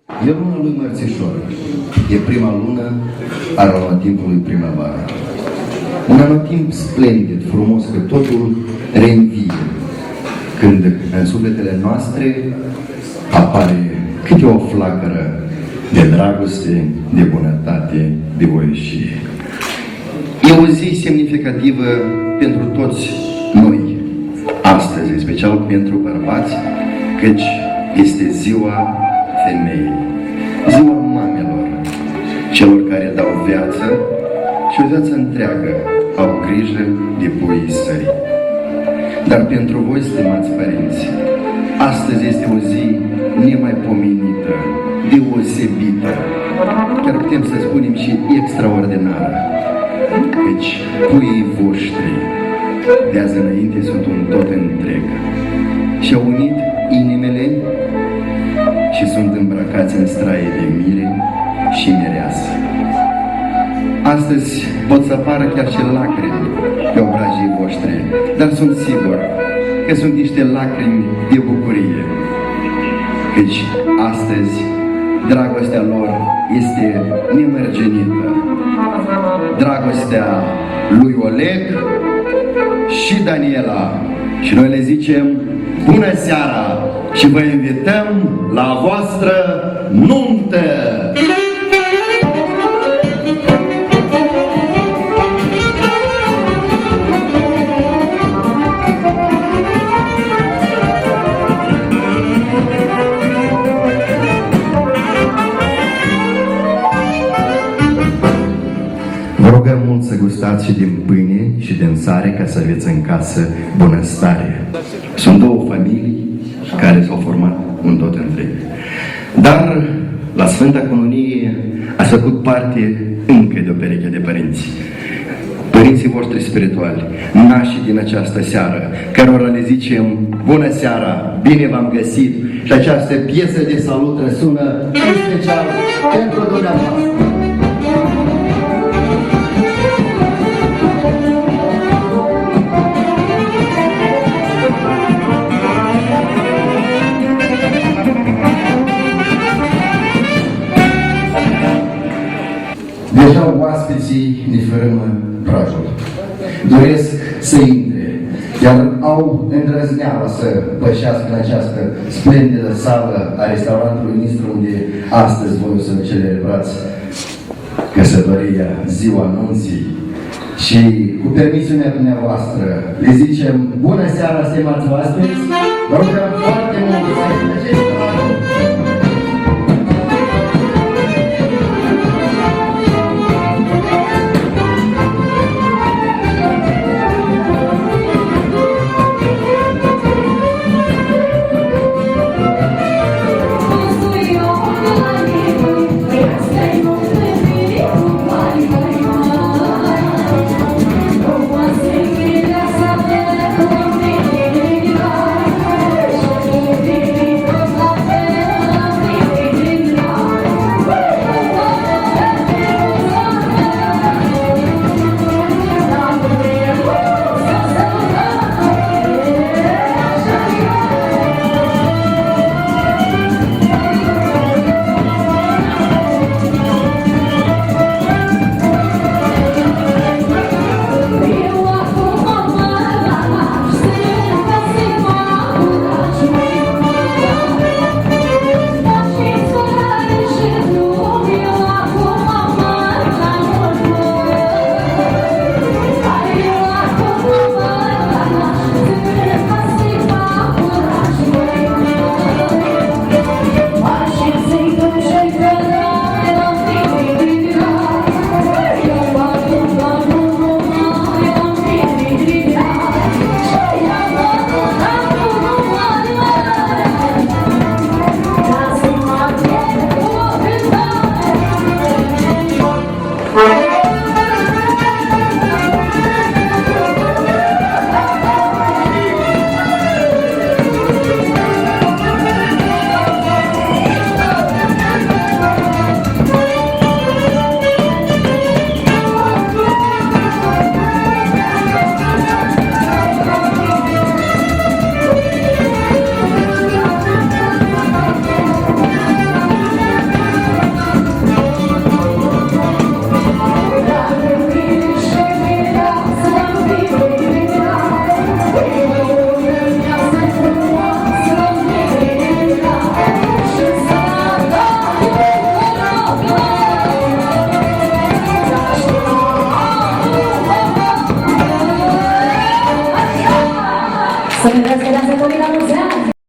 E luna lui Mărțișor. E prima lună a anotimpului primăvară. Un anotimp splendid, frumos, că totul reînvie. Când în sufletele noastre apare câte o flacără de dragoste, de bunătate, de voieșie. E o zi semnificativă pentru toți noi, astăzi, în special pentru bărbați, căci este ziua femeii, ziua mamelor, celor care dau viață și o viață întreagă au grijă de puii sării. Dar pentru voi, stimați părinți, astăzi este o zi nemaipomenită, deosebită, chiar putem să spunem și extraordinară, căci puii voștri de azi înainte sunt un tot întreg și-au unit inimile și sunt îmbrăcați în straie de mire și mireasă. Astăzi pot să apară chiar și lacrimi pe obrajii voștri, dar sunt sigur că sunt niște lacrimi de bucurie, căci astăzi dragostea lor este nemărginită. Dragostea lui Oleg și Daniela. Și noi le zicem bună seara și vă invităm la voastră nuntă! Vă rugăm mult să gustați și din pâine și din sare ca să aveți în casă bunăstare. Sunt două familii care s-au format un tot întreg. Dar la Sfânta Cununie ați făcut parte încă de o pereche de părinți. Părinții voștri spirituali, nașii din această seară, cărora le zicem bună seara, bine v-am găsit și această piesă de salut răsună în special pentru dumneavoastră. Deja oaspeții ne fărâmă prajul. Doresc să intre, iar au îndrăzneala să pășească în această splendidă sală a restaurantului Nistru, unde astăzi voi o să celebrați căsătoria, ziua nunții. Și cu permisiunea dumneavoastră le zicem bună seara, stimați oaspeți, vă rugăm foarte mult să faceți prajul.